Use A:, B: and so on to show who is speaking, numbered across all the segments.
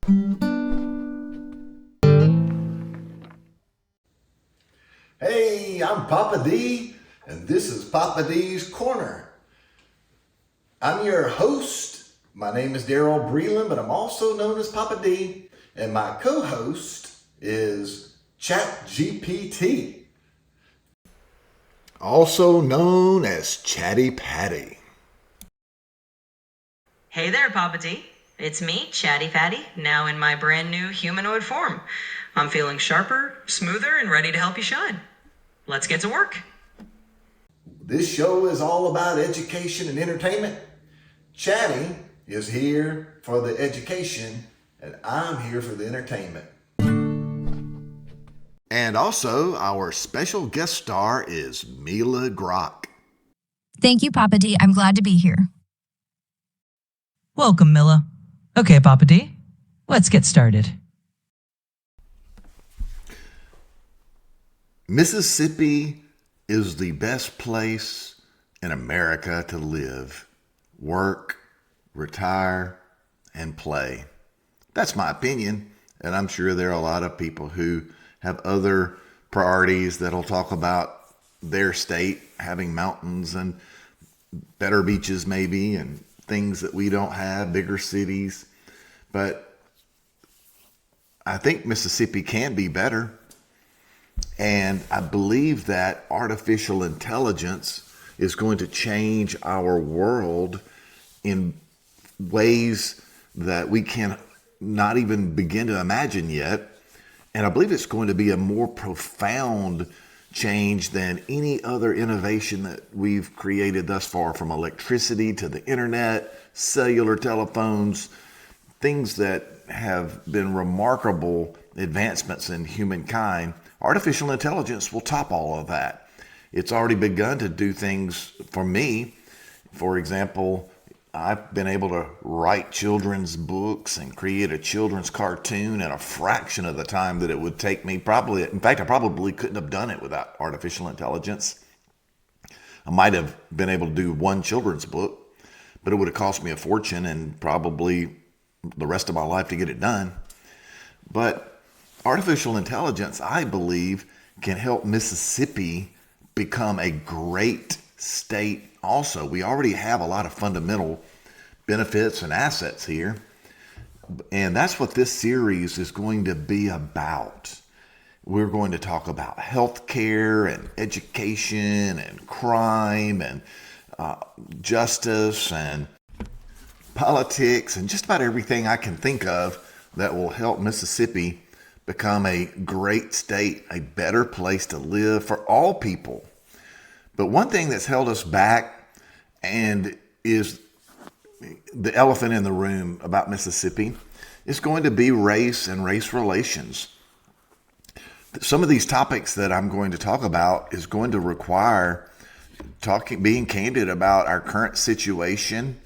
A: Hey, I'm Papa D, and this is Papa D's Corner. I'm your host. My name is Daryl Breland, but I'm also known as Papa D, and my co-host is ChatGPT, also known as Chatty Patty.
B: Hey there, Papa D. It's me, Chatty Patty, now in my brand new humanoid form. I'm feeling sharper, smoother, and ready to help you shine. Let's get to work.
A: This show is all about education and entertainment. Chatty is here for the education, and I'm here for the entertainment. And also, our special guest star is Mila Grok.
C: Thank you, Papa D. I'm glad to be here.
B: Welcome, Mila. Okay, Papa D, let's get started.
A: Mississippi is the best place in America to live, work, retire, and play. That's my opinion, and I'm sure there are a lot of people who have other priorities that'll talk about their state having mountains and better beaches maybe, and things that we don't have, bigger cities. But I think Mississippi can be better. And I believe that artificial intelligence is going to change our world in ways that we can not even begin to imagine yet. And I believe it's going to be a more profound change than any other innovation that we've created thus far, from electricity to the internet, cellular telephones, things that have been remarkable advancements in humankind. Artificial intelligence will top all of that. It's already begun to do things for me. For example, I've been able to write children's books and create a children's cartoon in a fraction of the time that it would take me. In fact, I probably couldn't have done it without artificial intelligence. I might have been able to do one children's book, but it would have cost me a fortune and probably the rest of my life to get it done. But artificial intelligence, I believe, can help Mississippi become a great state also. We already have a lot of fundamental benefits and assets here. And that's what this series is going to be about. We're going to talk about healthcare and education and crime and justice and politics and just about everything I can think of that will help Mississippi become a great state, a better place to live for all people. But one thing that's held us back and is the elephant in the room about Mississippi is going to be race and race relations. Some of these topics that I'm going to talk about is going to require being candid about our current situation.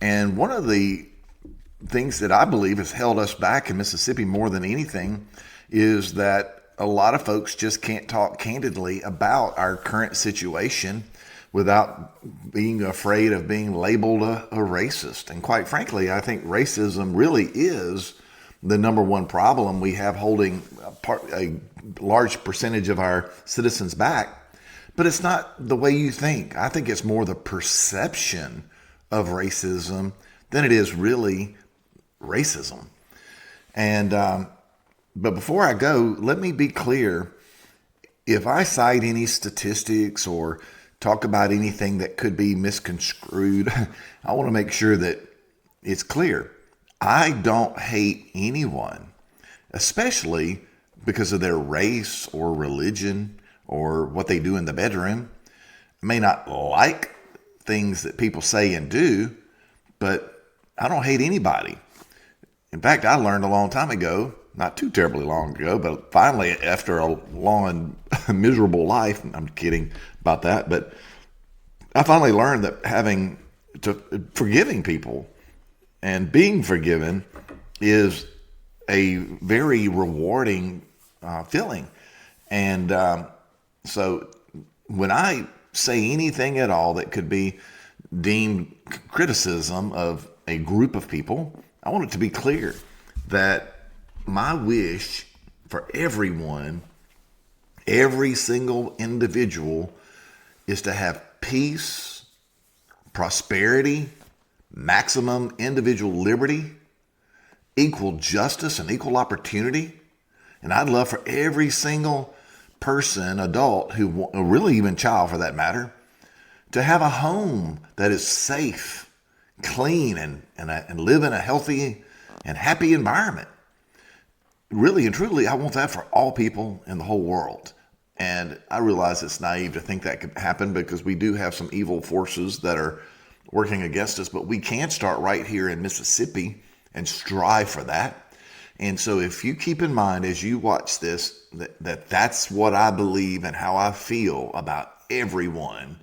A: And one of the things that I believe has held us back in Mississippi more than anything is that a lot of folks just can't talk candidly about our current situation without being afraid of being labeled a racist. And quite frankly, I think racism really is the number one problem we have holding a large percentage of our citizens back. But it's not the way you think. I think it's more the perception of racism than it is really racism. And but before I go, let me be clear. If I cite any statistics or talk about anything that could be misconstrued, I want to make sure that it's clear. I don't hate anyone, especially because of their race or religion or what they do in the bedroom. I may not like things that people say and do, but I don't hate anybody. In fact, I learned a long time ago, not too terribly long ago, but finally after a long and miserable life, I'm kidding about that, but I finally learned that forgiving people and being forgiven is a very rewarding feeling. And so when I say anything at all that could be deemed criticism of a group of people, I want it to be clear that my wish for everyone, every single individual, is to have peace, prosperity, maximum individual liberty, equal justice, and equal opportunity. And I'd love for every single person, adult, who really even child for that matter, to have a home that is safe, clean, and live in a healthy and happy environment. Really and truly, I want that for all people in the whole world. And I realize it's naive to think that could happen because we do have some evil forces that are working against us, but we can start right here in Mississippi and strive for that. And so if you keep in mind as you watch this, that's what I believe and how I feel about everyone,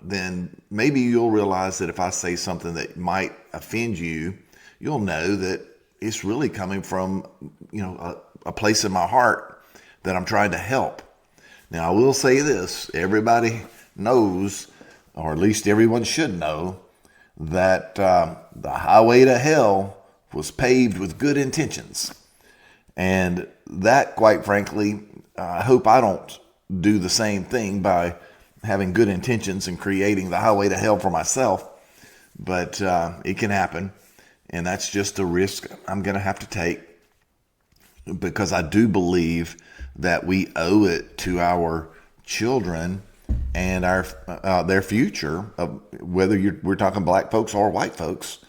A: then maybe you'll realize that if I say something that might offend you, you'll know that it's really coming from, a place in my heart that I'm trying to help. Now, I will say this, everybody knows, or at least everyone should know, that the highway to hell was paved with good intentions. And that, quite frankly, I hope I don't do the same thing by having good intentions and creating the highway to hell for myself. But it can happen. And that's just a risk I'm going to have to take, because I do believe that we owe it to our children and their future, whether we're talking black folks or white folks,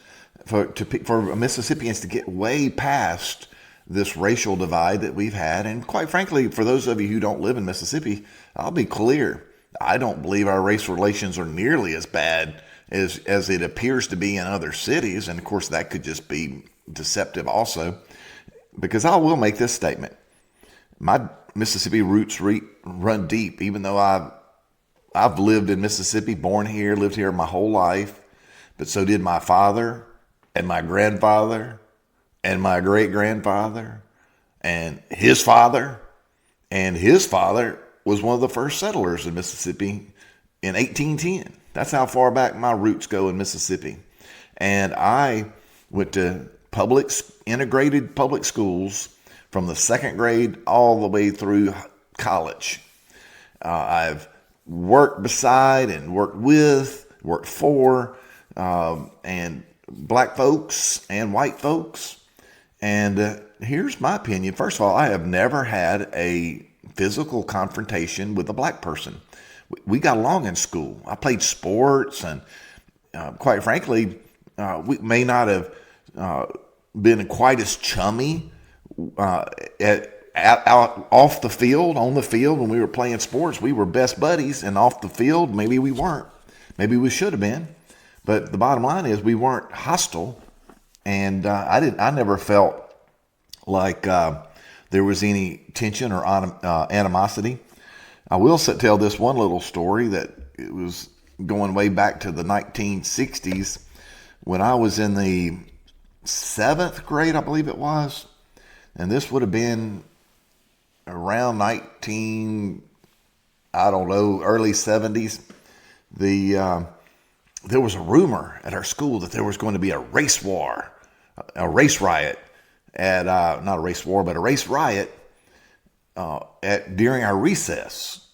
A: for Mississippians to get way past this racial divide that we've had. And quite frankly, for those of you who don't live in Mississippi, I'll be clear. I don't believe our race relations are nearly as bad as it appears to be in other cities. And of course, that could just be deceptive also, because I will make this statement. My Mississippi roots run deep, even though I've lived in Mississippi, born here, lived here my whole life, but so did my father and my grandfather and my great-grandfather and his father was one of the first settlers in Mississippi in 1810. That's how far back my roots go in Mississippi. And I went to integrated public schools from the second grade all the way through college. I've worked beside and worked for, and black folks and white folks. And here's my opinion. First of all, I have never had a physical confrontation with a black person. We got along in school. I played sports, and quite frankly, we may not have been quite as chummy off the field, on the field when we were playing sports. We were best buddies, and off the field, maybe we weren't. Maybe we should have been. But the bottom line is we weren't hostile, and I never felt like there was any tension or animosity. I will tell this one little story that it was going way back to the 1960s when I was in the 7th grade, I believe it was. And this would have been around early 70s. There was a rumor at our school that there was going to be a race war, a race riot not a race war, but a race riot during our recess.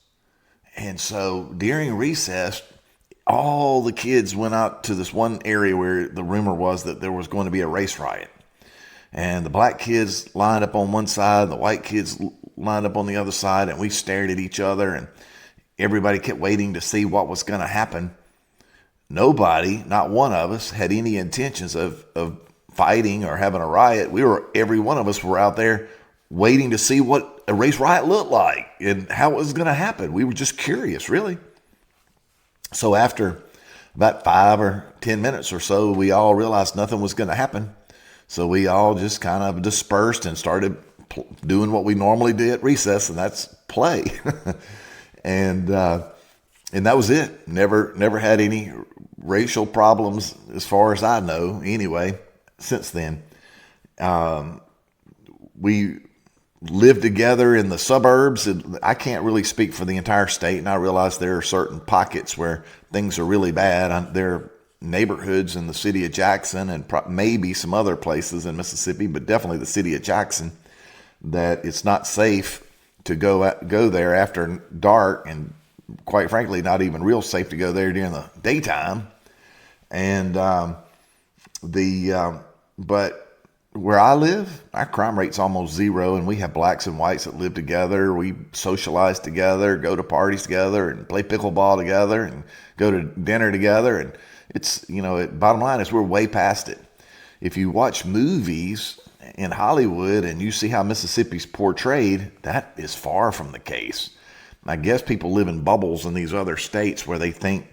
A: And so during recess, all the kids went out to this one area where the rumor was that there was going to be a race riot. And the black kids lined up on one side, the white kids lined up on the other side, and we stared at each other, and everybody kept waiting to see what was going to happen. Nobody, not one of us, had any intentions of fighting or having a riot. Every one of us were out there waiting to see what a race riot looked like and how it was going to happen. We were just curious, really. So after about 5 or 10 minutes or so, we all realized nothing was going to happen. So we all just kind of dispersed and started doing what we normally do at recess, and that's play. And that was it. Never had any racial problems as far as I know anyway since then. We lived together in the suburbs. I can't really speak for the entire state, and I realize there are certain pockets where things are really bad. There are neighborhoods in the city of Jackson and maybe some other places in Mississippi, but definitely the city of Jackson, that it's not safe to go there after dark, and quite frankly, not even real safe to go there during the daytime. And but where I live, our crime rate's almost zero, and we have blacks and whites that live together. We socialize together, go to parties together, and play pickleball together, and go to dinner together. And it's, bottom line is we're way past it. If you watch movies in Hollywood and you see how Mississippi's portrayed, that is far from the case. I guess people live in bubbles in these other states where they think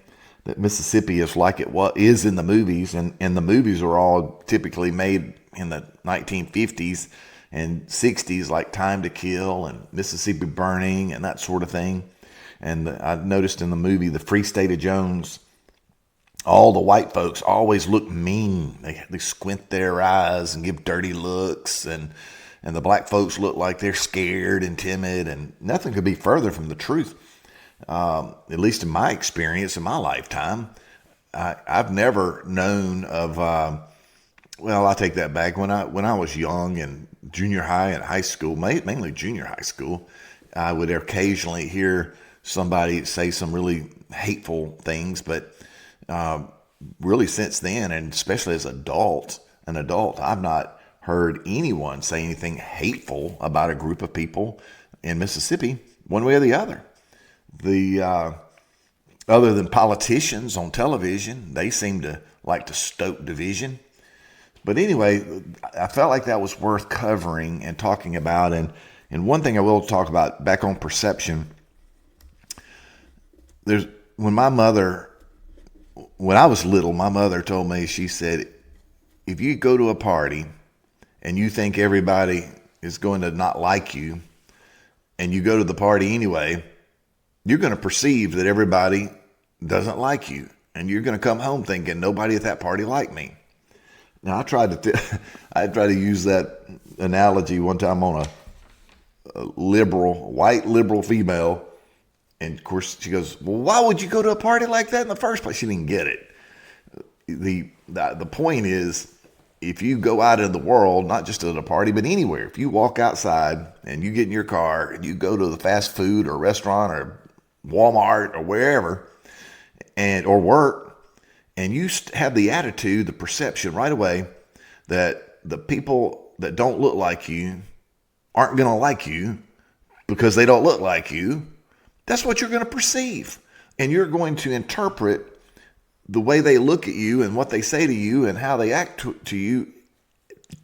A: that Mississippi is like it is in the movies, and the movies are all typically made in the 1950s and 60s, like Time to Kill and Mississippi Burning and that sort of thing. And I noticed in the movie The Free State of Jones, all the white folks always look mean. They squint their eyes and give dirty looks, and the black folks look like they're scared and timid, and nothing could be further from the truth. At least in my experience, in my lifetime, I've never known of, well, I take that back. When I was young in junior high and high school, mainly junior high school, I would occasionally hear somebody say some really hateful things, but really since then, and especially as an adult, I've not heard anyone say anything hateful about a group of people in Mississippi, one way or the other. Other than politicians on television, they seem to like to stoke division. But anyway, I felt like that was worth covering and talking about. And one thing I will talk about back on perception, when I was little, my mother told me, she said, if you go to a party and you think everybody is going to not like you, and you go to the party anyway, you're going to perceive that everybody doesn't like you, and you're going to come home thinking nobody at that party liked me. Now, I tried to use that analogy one time on a white liberal female, and of course she goes, "Well, why would you go to a party like that in the first place?" She didn't get it. The point is, if you go out in the world, not just at a party, but anywhere, if you walk outside and you get in your car and you go to the fast food or restaurant or Walmart or wherever, or work, and you have the attitude, the perception right away that the people that don't look like you aren't going to like you because they don't look like you, that's what you're going to perceive. And you're going to interpret the way they look at you and what they say to you and how they act to you,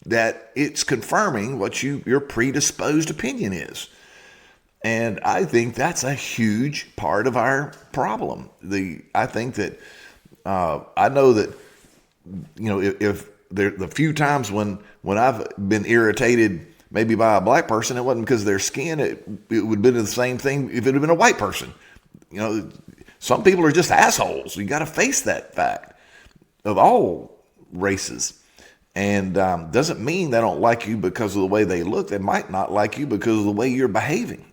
A: that it's confirming what your predisposed opinion is. And I think that's a huge part of our problem. I think that I know that, if the few times when I've been irritated maybe by a black person, it wasn't because of their skin. It would have been the same thing if it had been a white person. Some people are just assholes. You got to face that fact of all races. And doesn't mean they don't like you because of the way they look. They might not like you because of the way you're behaving.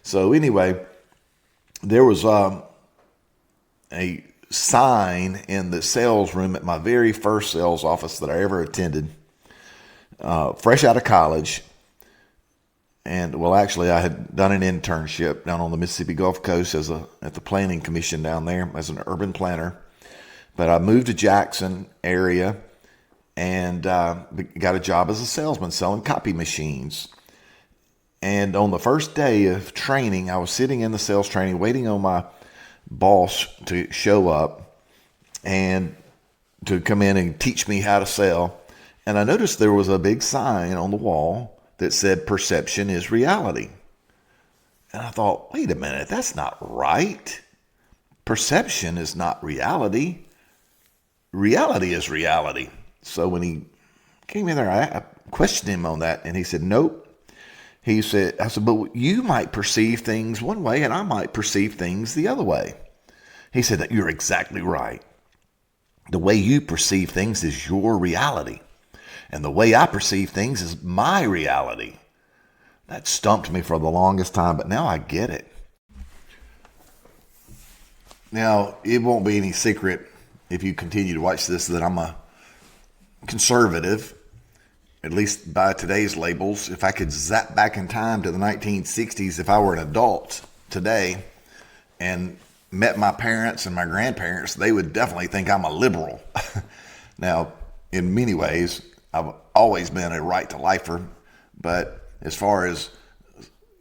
A: So anyway, there was a sign in the sales room at my very first sales office that I ever attended, fresh out of college. And well, actually, I had done an internship down on the Mississippi Gulf Coast at the planning commission down there as an urban planner. But I moved to Jackson area and got a job as a salesman selling copy machines. And on the first day of training, I was sitting in the sales training waiting on my boss to show up and to come in and teach me how to sell. And I noticed there was a big sign on the wall that said perception is reality. And I thought, wait a minute, that's not right. Perception is not reality. Reality is reality. So when he came in there, I questioned him on that, and he said, nope. I said, but you might perceive things one way, and I might perceive things the other way. He said that you're exactly right. The way you perceive things is your reality, and the way I perceive things is my reality. That stumped me for the longest time, but now I get it. Now, it won't be any secret if you continue to watch this, that I'm a conservative, at least by today's labels. If I could zap back in time to the 1960s, if I were an adult today and met my parents and my grandparents, they would definitely think I'm a liberal. Now, in many ways, I've always been a right to lifer, but as far as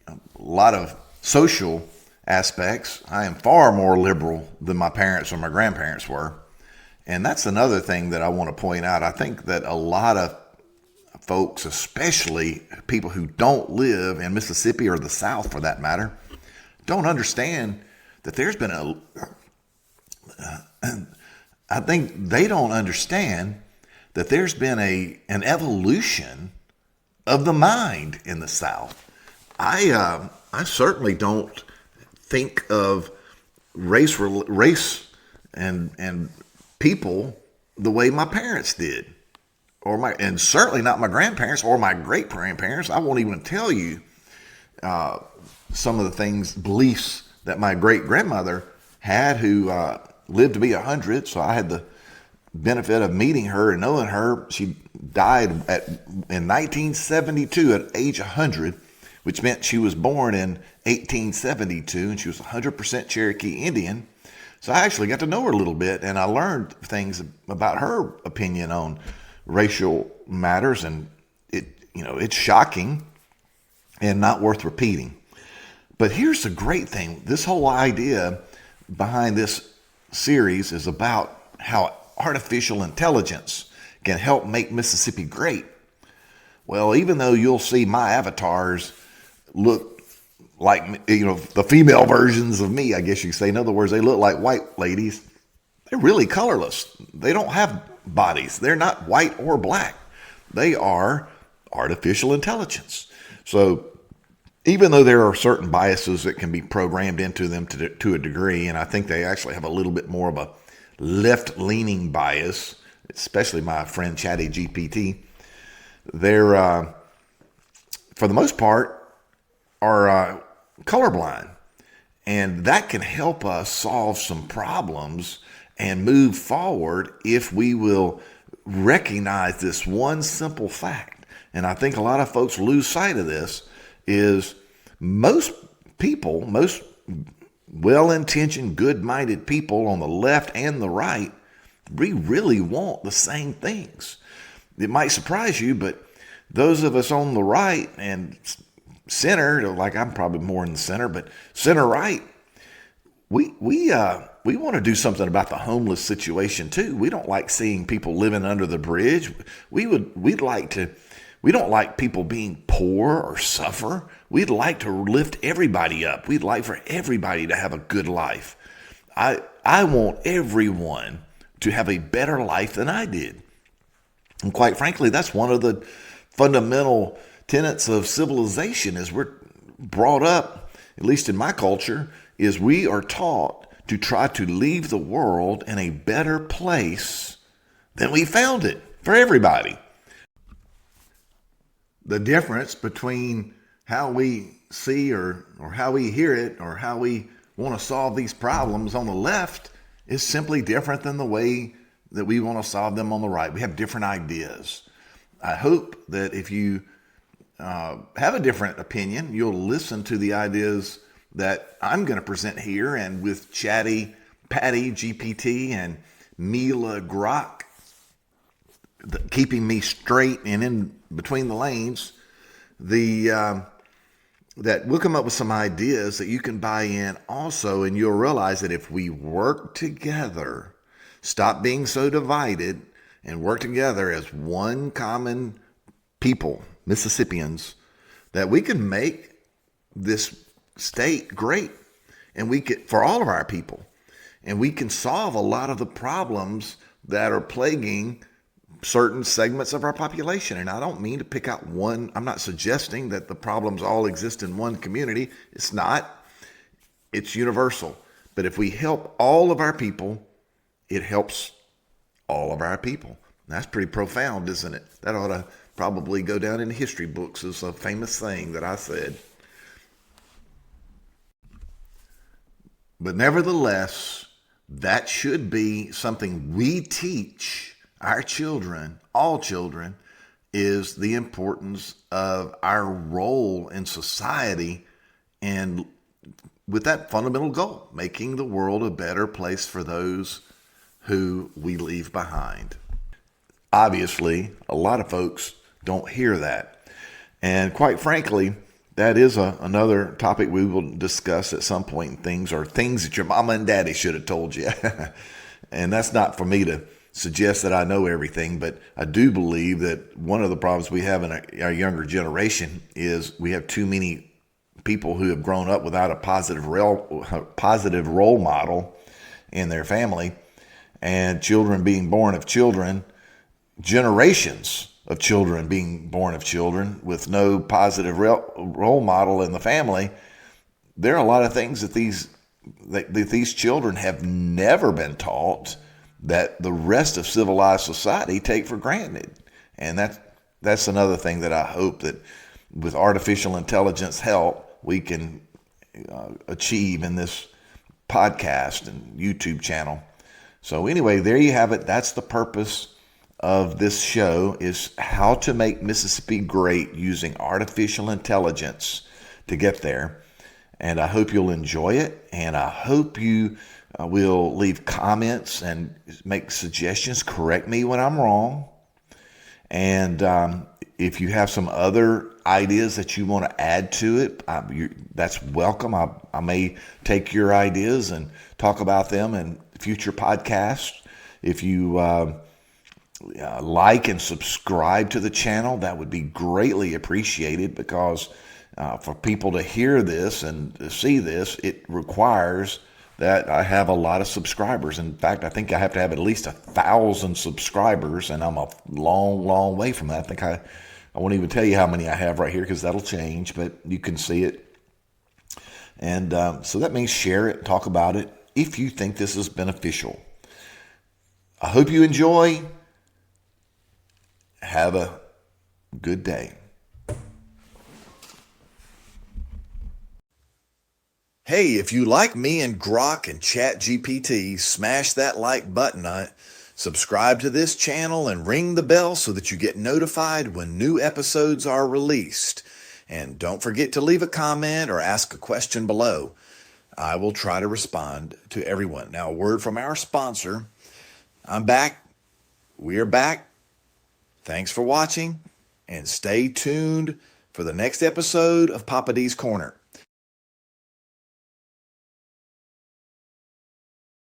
A: a lot of social aspects, I am far more liberal than my parents or my grandparents were. And that's another thing that I want to point out. I think that a lot of folks, especially people who don't live in Mississippi or the South for that matter, don't understand that there's been I think they don't understand that there's been an evolution of the mind in the South. I certainly don't think of race and people the way my parents did, and certainly not my grandparents or my great grandparents. I won't even tell you some of the beliefs that my great grandmother had, who lived to be 100. So I had the benefit of meeting her and knowing her. She died in 1972 at age 100, which meant she was born in 1872, and she was 100% Cherokee Indian. So I actually got to know her a little bit, and I learned things about her opinion on racial matters, and it's shocking and not worth repeating. But here's the great thing. This whole idea behind this series is about how artificial intelligence can help make Mississippi great. Well, even though you'll see my avatars look like, the female versions of me, I guess you could say. In other words, they look like white ladies. They're really colorless. They don't have bodies. They're not white or black. They are artificial intelligence. So even though there are certain biases that can be programmed into them to a degree, and I think they actually have a little bit more of a left-leaning bias, especially my friend Chatty GPT, they're, for the most part, are colorblind. And that can help us solve some problems and move forward if we will recognize this one simple fact. And I think a lot of folks lose sight of this, is most people, most well-intentioned, good-minded people on the left and the right, we really want the same things. It might surprise you, but those of us on the right and center, like I'm probably more in the center, but center-right, we want to do something about the homeless situation too. We don't like seeing people living under the bridge. We don't like people being poor or suffer. We'd like to lift everybody up. We'd like for everybody to have a good life. I want everyone to have a better life than I did. And quite frankly, that's one of the fundamental tenets of civilization, is we're brought up, at least in my culture, is we are taught to try to leave the world in a better place than we found it for everybody. The difference between how we see or how we hear it or how we want to solve these problems on the left is simply different than the way that we want to solve them on the right. We have different ideas. I hope that if you have a different opinion, you'll listen to the ideas that I'm going to present here, and with Chatty, Patty, GPT, and Mila, Grok, keeping me straight and in between the lanes, that we'll come up with some ideas that you can buy in also, and you'll realize that if we work together, stop being so divided, and work together as one common people, Mississippians, that we can make this state great, and we can, for all of our people, and we can solve a lot of the problems that are plaguing certain segments of our population. And I don't mean to pick out one. I'm not suggesting that the problems all exist in one community. It's not. It's universal. But if we help all of our people, it helps all of our people. That's pretty profound, isn't it? That ought to probably go down in the history books as a famous thing that I said. But nevertheless, that should be something we teach our children, all children, is the importance of our role in society and with that fundamental goal, making the world a better place for those who we leave behind. Obviously, a lot of folks don't hear that. And quite frankly, that is another topic we will discuss at some point. Things that your mama and daddy should have told you. And that's not for me to suggest that I know everything, but I do believe that one of the problems we have in our younger generation is we have too many people who have grown up without a positive role model in their family, and children being born of children, generations of children being born of children with no positive role model in the family. There are a lot of things that these children have never been taught that the rest of civilized society take for granted. And that's another thing that I hope that with artificial intelligence help, we can achieve in this podcast and YouTube channel. So anyway, there you have it. That's the purpose of this show, is how to make Mississippi great using artificial intelligence to get there. And I hope you'll enjoy it. And I hope you will leave comments and make suggestions, correct me when I'm wrong. And if you have some other ideas that you want to add to it, that's welcome. I may take your ideas and talk about them in future podcasts. If you like and subscribe to the channel, that would be greatly appreciated, because for people to hear this and to see this, it requires that I have a lot of subscribers. In fact, I think I have to have at least 1,000 subscribers, and I'm a long, long way from that. I think I won't even tell you how many I have right here, because that'll change, but you can see it. And so that means share it, talk about it if you think this is beneficial. I hope you enjoy. Have a good day. Hey, if you like me and Grok and ChatGPT, smash that like button on it, subscribe to this channel, and ring the bell so that you get notified when new episodes are released. And don't forget to leave a comment or ask a question below. I will try to respond to everyone. Now, a word from our sponsor. I'm back. We are back. Thanks for watching, and stay tuned for the next episode of Papa D's Corner.